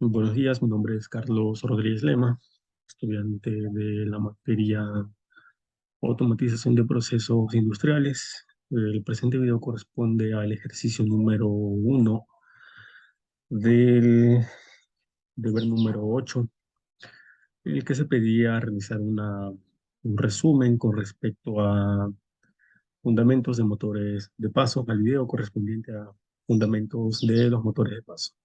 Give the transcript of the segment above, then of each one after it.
Muy buenos días, mi nombre es Carlos Rodríguez Lema, estudiante de la materia Automatización de Procesos Industriales. El presente video corresponde al ejercicio número 1 del deber número 8, en el que se pedía realizar un resumen con respecto a fundamentos de motores de paso, al video correspondiente a fundamentos de los motores de paso.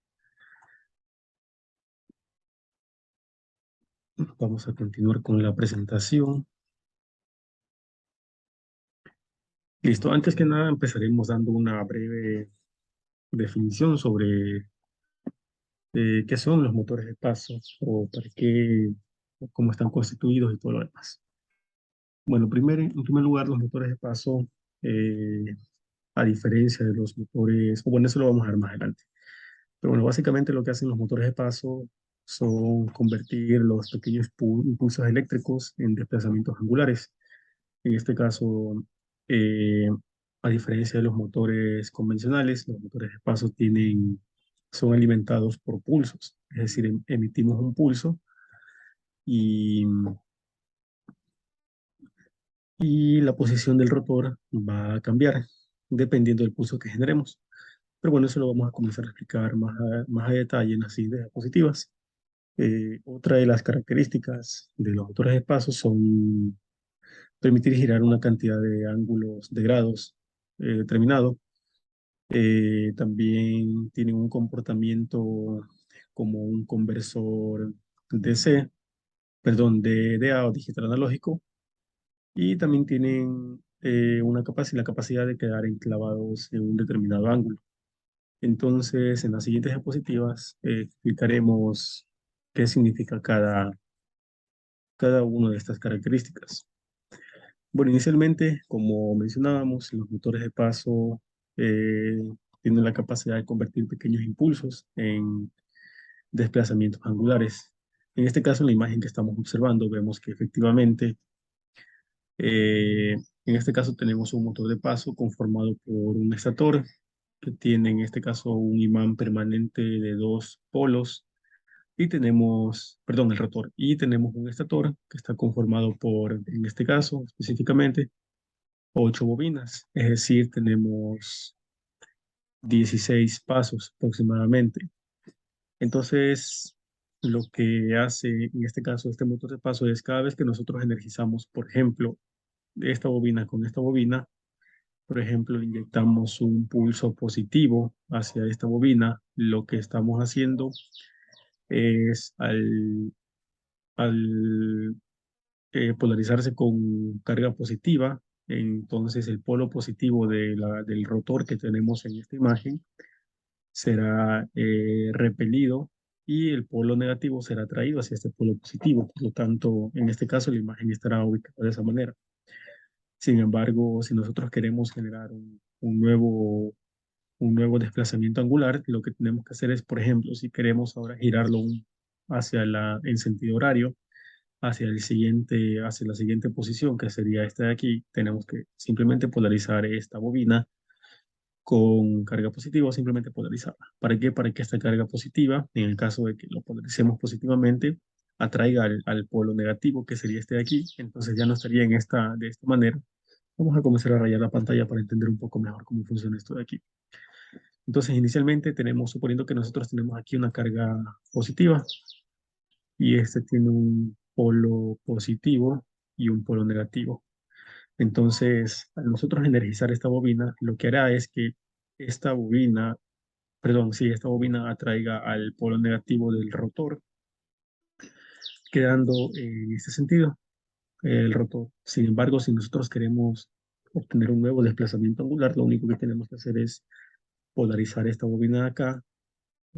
Vamos a continuar con la presentación. Listo, antes que nada empezaremos dando una breve definición sobre qué son los motores de paso o para qué, o cómo están constituidos y todo lo demás. Bueno, en primer lugar, los motores de paso, eh, a diferencia de los motores, o bueno, eso lo vamos a ver más adelante. Pero bueno, básicamente lo que hacen los motores de paso son convertir los pequeños impulsos eléctricos en desplazamientos angulares. En este caso, eh, a diferencia de los motores convencionales, los motores de paso son alimentados por pulsos, es decir, emitimos un pulso y, y la posición del rotor va a cambiar dependiendo del pulso que generemos. Pero bueno, eso lo vamos a comenzar a explicar más a detalle en las siguientes diapositivas. Otra de las características de los motores de paso son permitir girar una cantidad de ángulos de grados determinado. También tienen un comportamiento como un conversor DC, perdón, de DA o digital analógico, y también tienen la capacidad de quedar enclavados en un determinado ángulo. Entonces, en las siguientes diapositivas explicaremos qué significa cada una de estas características. Bueno, inicialmente, como mencionábamos, los motores de paso eh, tienen la capacidad de convertir pequeños impulsos en desplazamientos angulares. En este caso, en la imagen que estamos observando, vemos que efectivamente, en este caso tenemos un motor de paso conformado por un estator que tiene en este caso un imán permanente de dos polos y tenemos, perdón, el rotor, y tenemos un estator que está conformado por, en este caso específicamente, 8 bobinas, es decir, tenemos 16 pasos aproximadamente. Entonces, lo que hace en este caso este motor de paso es cada vez que nosotros energizamos, por ejemplo, esta bobina con esta bobina, por ejemplo, inyectamos un pulso positivo hacia esta bobina, lo que estamos haciendo es al polarizarse con carga positiva, entonces el polo positivo del rotor que tenemos en esta imagen será repelido y el polo negativo será atraído hacia este polo positivo. Por lo tanto, en este caso la imagen estará ubicada de esa manera. Sin embargo, si nosotros queremos generar un nuevo desplazamiento angular, lo que tenemos que hacer es, por ejemplo, si queremos ahora girarlo en sentido horario, hacia la siguiente posición, que sería esta de aquí, tenemos que simplemente polarizar esta bobina con carga positiva o simplemente polarizarla. ¿Para qué? Para que esta carga positiva, en el caso de que lo polaricemos positivamente, atraiga al polo negativo, que sería este de aquí, entonces ya no estaría de esta manera. Vamos a comenzar a rayar la pantalla para entender un poco mejor cómo funciona esto de aquí. Entonces, inicialmente suponiendo que nosotros tenemos aquí una carga positiva y este tiene un polo positivo y un polo negativo. Entonces, al nosotros energizar esta bobina, lo que hará es que esta bobina, perdón, si esta bobina atraiga al polo negativo del rotor, quedando en este sentido el rotor. Sin embargo, si nosotros queremos obtener un nuevo desplazamiento angular, lo único que tenemos que hacer es polarizar esta bobina de acá,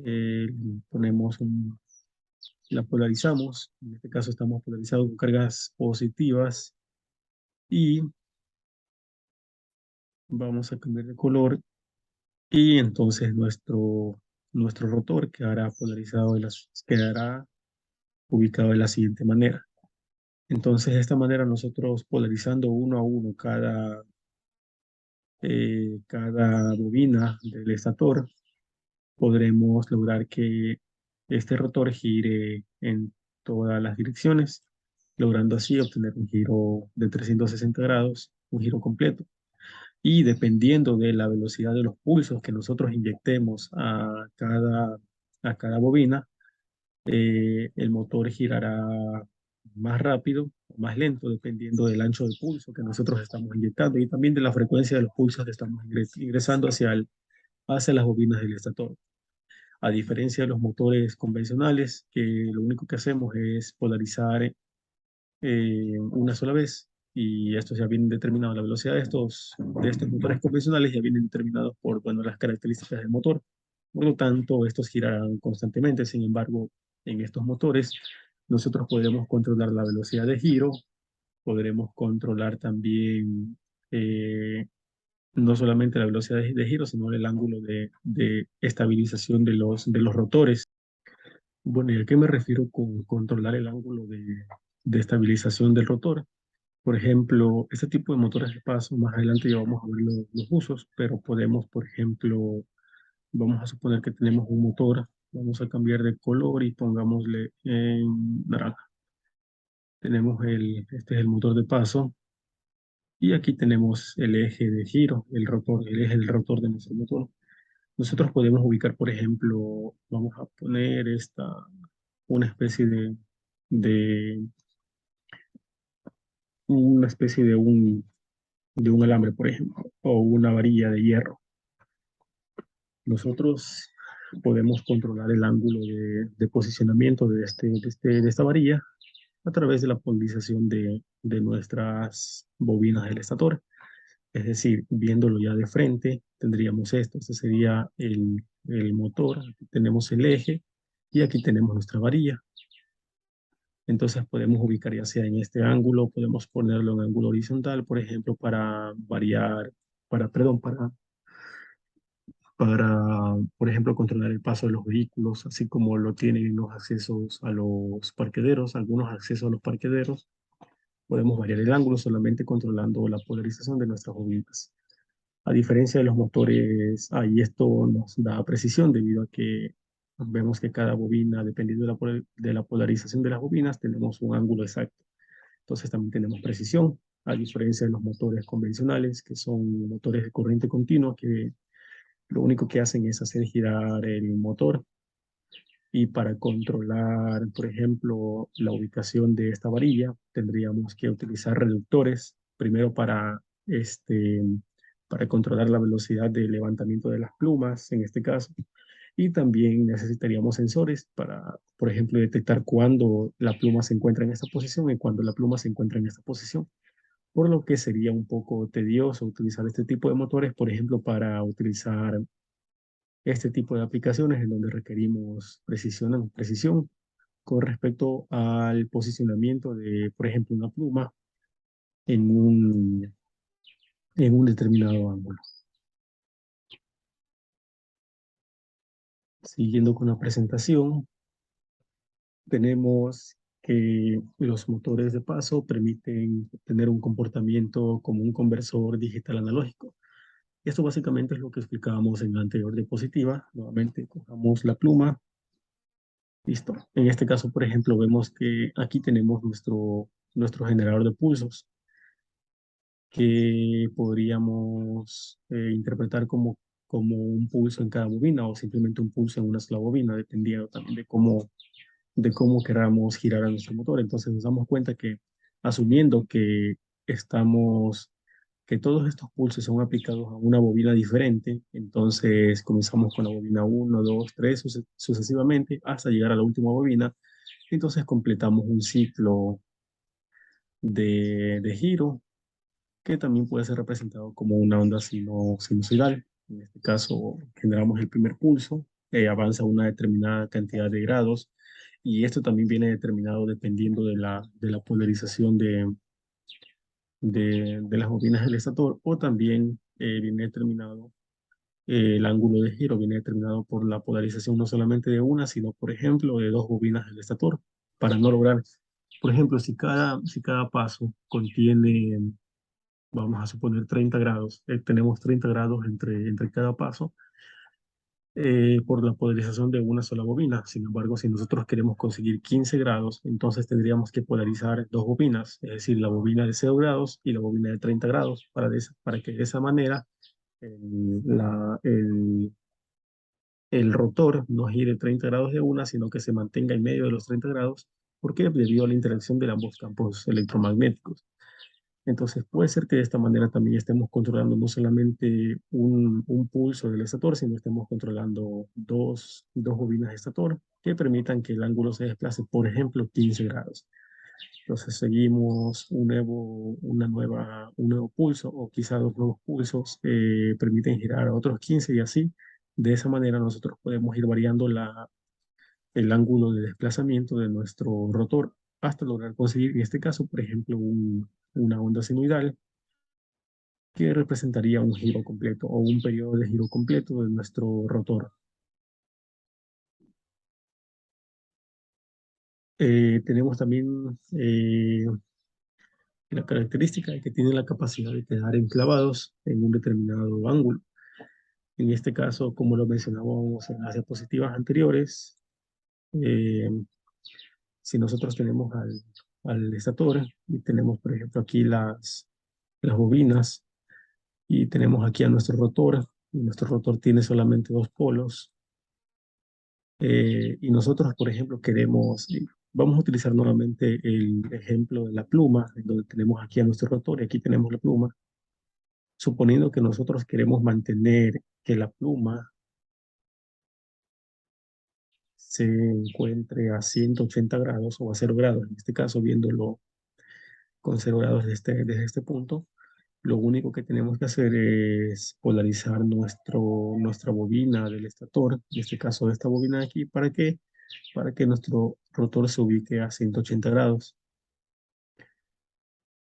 eh, ponemos la polarizamos, en este caso estamos polarizados con cargas positivas y vamos a cambiar de color y entonces nuestro rotor quedará ubicado de la siguiente manera. Entonces, de esta manera nosotros polarizando uno a uno cada bobina del estator, podremos lograr que este rotor gire en todas las direcciones, logrando así obtener un giro de 360 grados, un giro completo. Y dependiendo de la velocidad de los pulsos que nosotros inyectemos a cada bobina, el motor girará más rápido o más lento, dependiendo del ancho de pulso que nosotros estamos inyectando y también de la frecuencia de los pulsos que estamos ingresando hacia las bobinas del estator. A diferencia de los motores convencionales, que lo único que hacemos es polarizar una sola vez y estos ya vienen determinados, la velocidad de estos motores convencionales ya vienen determinados por, bueno, las características del motor. Por lo tanto, estos girarán constantemente. Sin embargo, en estos motores nosotros podemos controlar la velocidad de giro, podremos controlar también no solamente la velocidad de giro, sino el ángulo de estabilización de los rotores. Bueno, ¿y a qué me refiero con controlar el ángulo de estabilización del rotor? Por ejemplo, este tipo de motores de paso, más adelante ya vamos a ver los usos, pero podemos, por ejemplo, vamos a suponer que tenemos un motor, vamos a cambiar de color y pongámosle en naranja. Tenemos este es el motor de paso y aquí tenemos el eje de giro, el rotor, el eje del rotor de nuestro motor. Nosotros podemos ubicar, por ejemplo, vamos a poner una especie de, una especie de un alambre, por ejemplo, o una varilla de hierro. Nosotros podemos controlar el ángulo de posicionamiento de esta varilla a través de la polarización de nuestras bobinas del estator. Es decir, viéndolo ya de frente, tendríamos esto. Este sería el motor. Aquí tenemos el eje y aquí tenemos nuestra varilla. Entonces podemos ubicar ya sea en este ángulo, podemos ponerlo en ángulo horizontal, por ejemplo, para variar, perdón, por ejemplo, controlar el paso de los vehículos, así como lo tienen los accesos a los parquederos, algunos accesos a los parquederos. Podemos variar el ángulo solamente controlando la polarización de nuestras bobinas. A diferencia de los motores, ahí esto nos da precisión debido a que vemos que cada bobina, dependiendo de la polarización de las bobinas, tenemos un ángulo exacto. Entonces también tenemos precisión, a diferencia de los motores convencionales, que son motores de corriente continua, que lo único que hacen es hacer girar el motor y para controlar, por ejemplo, la ubicación de esta varilla, tendríamos que utilizar reductores, primero para controlar la velocidad de levantamiento de las plumas, en este caso, y también necesitaríamos sensores para, por ejemplo, detectar cuándo la pluma se encuentra en esta posición y cuándo la pluma se encuentra en esta posición. Por lo que sería un poco tedioso utilizar este tipo de motores, por ejemplo, para utilizar este tipo de aplicaciones en donde requerimos precisión con respecto al posicionamiento de, por ejemplo, una pluma en en un determinado ángulo. Siguiendo con la presentación, tenemos que los motores de paso permiten tener un comportamiento como un conversor digital analógico. Esto básicamente es lo que explicábamos en la anterior diapositiva. Nuevamente, cojamos la pluma. Listo. En este caso, por ejemplo, vemos que aquí tenemos nuestro generador de pulsos, que podríamos interpretar como un pulso en cada bobina o simplemente un pulso en una sola bobina, dependiendo también de cómo queramos girar a nuestro motor. Entonces nos damos cuenta que asumiendo estamos, que todos estos pulsos son aplicados a una bobina diferente, entonces comenzamos con la bobina uno 2 3 sucesivamente hasta llegar a la última bobina. Entonces completamos un ciclo de giro que también puede ser representado como una onda sinusoidal. En este caso, generamos el primer pulso, avanza una determinada cantidad de grados, y esto también viene determinado dependiendo de la polarización de las bobinas del estator, o también viene determinado el ángulo de giro, viene determinado por la polarización no solamente de una, sino, por ejemplo, de dos bobinas del estator, para no lograr, por ejemplo, si cada paso contiene, vamos a suponer 30 grados, tenemos 30 grados entre cada paso. por la polarización de una sola bobina. Sin embargo, si nosotros queremos conseguir 15 grados, entonces tendríamos que polarizar dos bobinas, es decir, la bobina de 0 grados y la bobina de 30 grados, para que de esa manera el, la- el rotor no gire 30 grados de una, sino que se mantenga en medio de los 30 grados. ¿Por qué? Debido a la interacción de ambos campos electromagnéticos. Entonces puede ser que de esta manera también estemos controlando no solamente un pulso del estator, sino estemos controlando dos bobinas de estator que permitan que el ángulo se desplace, por ejemplo, 15 grados. Entonces seguimos un nuevo pulso o quizá dos nuevos pulsos permiten girar a otros 15 y así. De esa manera nosotros podemos ir variando el ángulo de desplazamiento de nuestro rotor hasta lograr conseguir, en este caso, por ejemplo, una onda sinusoidal que representaría un giro completo o un periodo de giro completo de nuestro rotor. Tenemos también la característica de que tiene la capacidad de quedar enclavados en un determinado ángulo. En este caso, como lo mencionábamos en las diapositivas anteriores, eh, si nosotros tenemos al estator y tenemos, por ejemplo, aquí las bobinas y tenemos aquí a nuestro rotor, y nuestro rotor tiene solamente dos polos, y nosotros, por ejemplo, vamos a utilizar nuevamente el ejemplo de la pluma, en donde tenemos aquí a nuestro rotor y aquí tenemos la pluma, suponiendo que nosotros queremos mantener que la pluma se encuentre a 180 grados o a 0 grados, en este caso viéndolo con 0 grados desde este punto, lo único que tenemos que hacer es polarizar nuestra bobina del estator, en este caso esta bobina de aquí, ¿para qué? Para que nuestro rotor se ubique a 180 grados.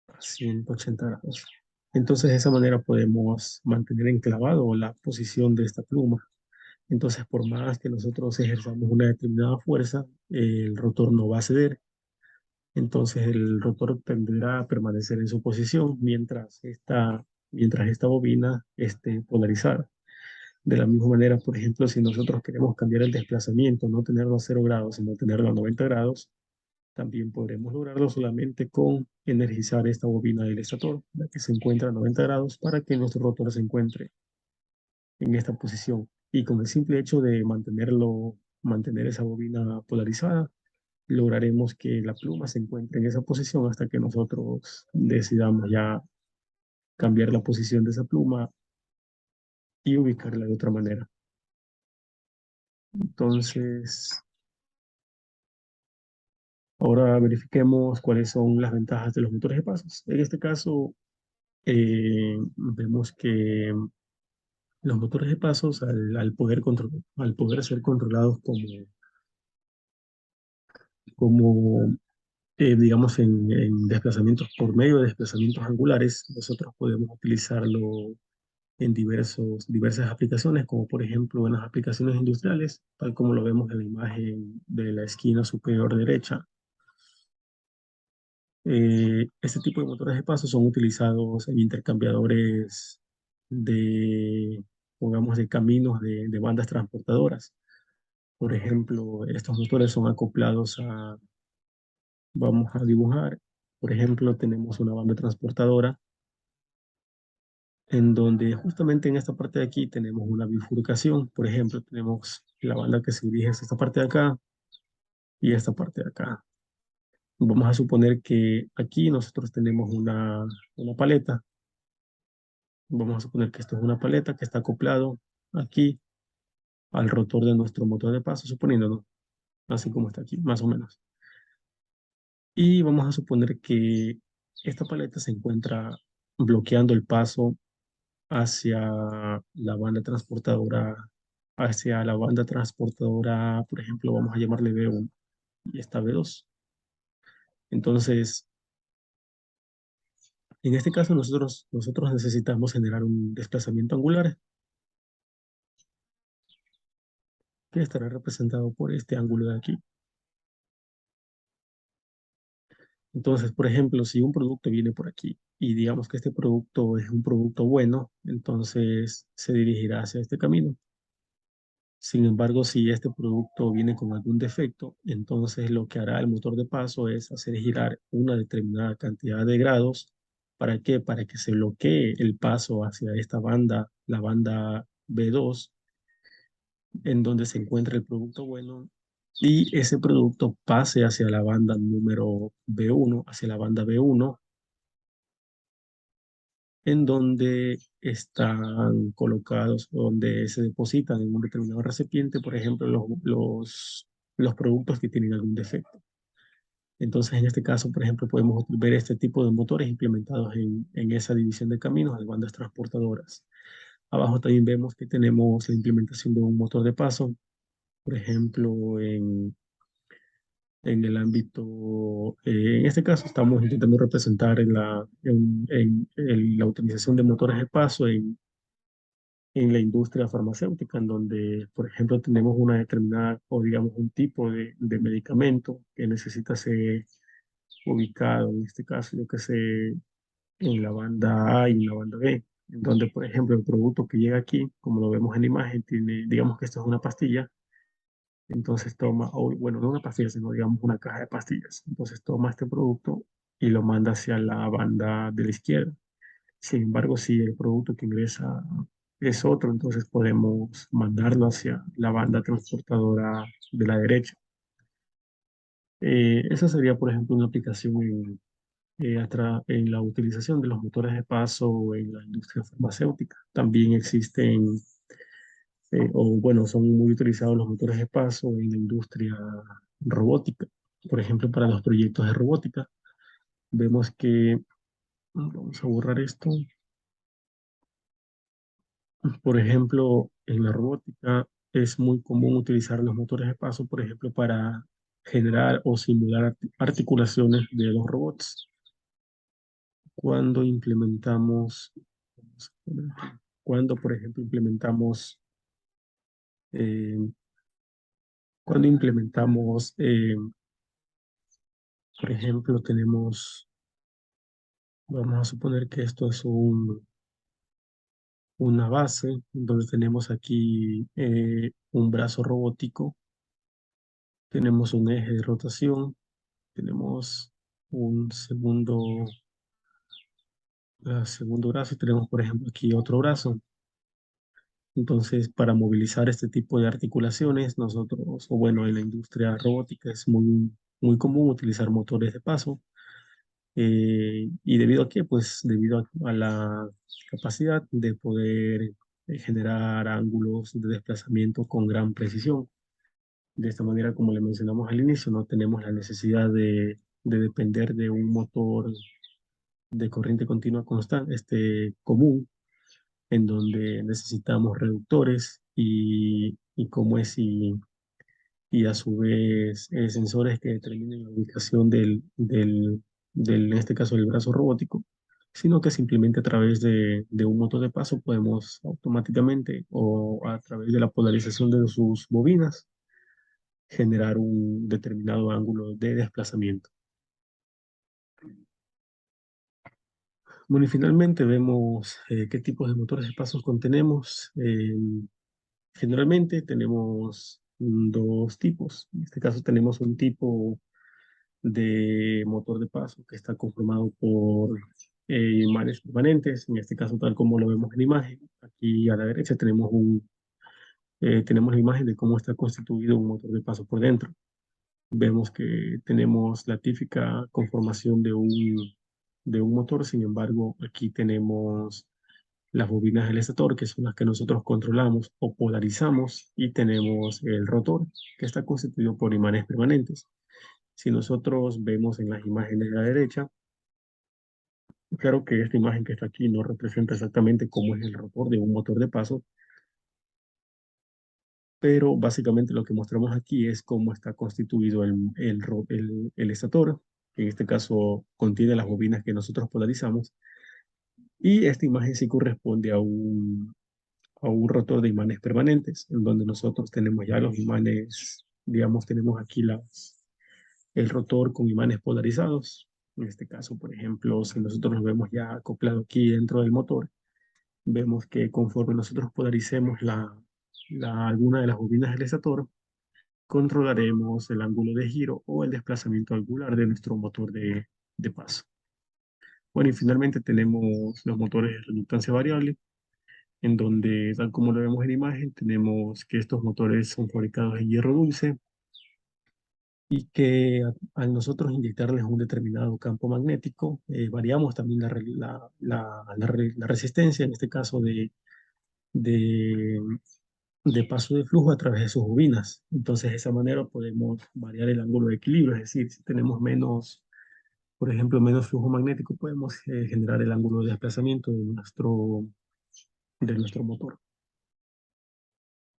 A 180 grados. Entonces, de esa manera podemos mantener enclavado la posición de esta pluma. Entonces, por más que nosotros ejerzamos una determinada fuerza, el rotor no va a ceder. Entonces, el rotor tenderá a permanecer en su posición mientras esta bobina esté polarizada. De la misma manera, por ejemplo, si nosotros queremos cambiar el desplazamiento, no tenerlo a 0 grados, sino tenerlo a 90 grados, también podremos lograrlo solamente con energizar esta bobina del estator, la que se encuentra a 90 grados, para que nuestro rotor se encuentre en esta posición. Y con el simple hecho de mantener esa bobina polarizada, lograremos que la pluma se encuentre en esa posición hasta que nosotros decidamos ya cambiar la posición de esa pluma y ubicarla de otra manera. Entonces, ahora verifiquemos cuáles son las ventajas de los motores de pasos. En este caso, vemos que los motores de pasos, al poder ser controlados digamos, en desplazamientos por medio de desplazamientos angulares, nosotros podemos utilizarlo en diversas aplicaciones, como por ejemplo en las aplicaciones industriales, tal como lo vemos en la imagen de la esquina superior derecha. Este tipo de motores de paso son utilizados en intercambiadores de, pongamos, de caminos de bandas transportadoras. Por ejemplo, estos motores son acoplados vamos a dibujar, por ejemplo, tenemos una banda transportadora en donde justamente en esta parte de aquí tenemos una bifurcación. Por ejemplo, tenemos la banda que se dirige hacia esta parte de acá y esta parte de acá. Vamos a suponer que aquí nosotros tenemos una paleta. Vamos a suponer que esto es una paleta que está acoplado aquí al rotor de nuestro motor de paso, suponiéndolo, así como está aquí, más o menos. Y vamos a suponer que esta paleta se encuentra bloqueando el paso hacia la banda transportadora, por ejemplo, vamos a llamarle B1 y esta B2. Entonces, en este caso nosotros necesitamos generar un desplazamiento angular que estará representado por este ángulo de aquí. Entonces, por ejemplo, si un producto viene por aquí y digamos que este producto es un producto bueno, entonces se dirigirá hacia este camino. Sin embargo, si este producto viene con algún defecto, entonces lo que hará el motor de paso es hacer girar una determinada cantidad de grados. ¿Para qué? Para que se bloquee el paso hacia esta banda, la banda B2, en donde se encuentra el producto bueno, y ese producto pase hacia la banda número B1, hacia la banda B1, en donde están colocados, donde se depositan en un determinado recipiente, por ejemplo, los productos que tienen algún defecto. Entonces, en este caso, por ejemplo, podemos ver este tipo de motores implementados en esa división de caminos de bandas transportadoras. Abajo también vemos que tenemos la implementación de un motor de paso, por ejemplo, en el ámbito, en este caso estamos intentando representar en la utilización de motores de paso en la industria farmacéutica, en donde, por ejemplo, tenemos una determinada o digamos un tipo de medicamento que necesita ser ubicado, en este caso, yo que sé, en la banda A y en la banda B, en donde, por ejemplo, el producto que llega aquí, como lo vemos en la imagen, tiene, digamos que esto es una pastilla, entonces toma, o, bueno, no una pastilla, sino digamos una caja de pastillas, entonces toma este producto y lo manda hacia la banda de la izquierda. Sin embargo, si el producto que ingresa es otro, entonces podemos mandarlo hacia la banda transportadora de la derecha. Esa sería, por ejemplo, una aplicación en la utilización de los motores de paso en la industria farmacéutica. También existen, o bueno, son muy utilizados los motores de paso en la industria robótica. Por ejemplo, para los proyectos de robótica, vemos que, vamos a borrar esto. Por ejemplo, en la robótica es muy común utilizar los motores de paso, por ejemplo, para generar o simular articulaciones de los robots. Cuando implementamos, cuando, por ejemplo, eh, cuando implementamos, por ejemplo, vamos a suponer que esto es una base, donde tenemos aquí un brazo robótico, tenemos un eje de rotación, tenemos un segundo brazo y tenemos, por ejemplo, aquí otro brazo. Entonces, para movilizar este tipo de articulaciones, nosotros, o bueno, en la industria robótica es muy común utilizar motores de paso. ¿Y debido a qué? Pues debido a la capacidad de poder generar ángulos de desplazamiento con gran precisión. De esta manera, como le mencionamos al inicio, no tenemos la necesidad de depender de un motor de corriente continua constante, común, en donde necesitamos reductores y cómo es y a su vez sensores que determinen la ubicación en este caso, del brazo robótico, sino que simplemente a través de un motor de paso podemos automáticamente o a través de la polarización de sus bobinas generar un determinado ángulo de desplazamiento. Bueno, y finalmente vemos qué tipos de motores de pasos contenemos. Generalmente tenemos dos tipos. En este caso tenemos un tipo de motor de paso que está conformado por imanes permanentes, en este caso tal como lo vemos en la imagen. Aquí a la derecha tenemos la imagen de cómo está constituido un motor de paso por dentro. Vemos que tenemos la típica conformación de un motor, sin embargo, aquí tenemos las bobinas del estator, que son las que nosotros controlamos o polarizamos, y tenemos el rotor, que está constituido por imanes permanentes. Si nosotros vemos en las imágenes de la derecha, claro que esta imagen que está aquí no representa exactamente cómo es el rotor de un motor de paso, pero básicamente lo que mostramos aquí es cómo está constituido el estator, que en este caso contiene las bobinas que nosotros polarizamos, y esta imagen sí corresponde a un rotor de imanes permanentes, en donde nosotros tenemos ya los imanes, digamos, tenemos aquí el rotor con imanes polarizados. En este caso, por ejemplo, si nosotros nos vemos ya acoplado aquí dentro del motor, vemos que conforme nosotros polaricemos alguna de las bobinas del estator, controlaremos el ángulo de giro o el desplazamiento angular de nuestro motor de paso. Bueno, y finalmente tenemos los motores de reductancia variable, en donde, tal como lo vemos en la imagen, tenemos que estos motores son fabricados en hierro dulce y que al nosotros inyectarles un determinado campo magnético, variamos también la resistencia, en este caso de, de paso de flujo a través de sus bobinas. Entonces, de esa manera podemos variar el ángulo de equilibrio, es decir, si tenemos menos, por ejemplo, menos flujo magnético, podemos generar el ángulo de desplazamiento de nuestro motor.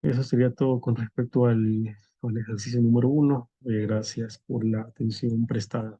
Eso sería todo con respecto al ejercicio número 1. Gracias por la atención prestada.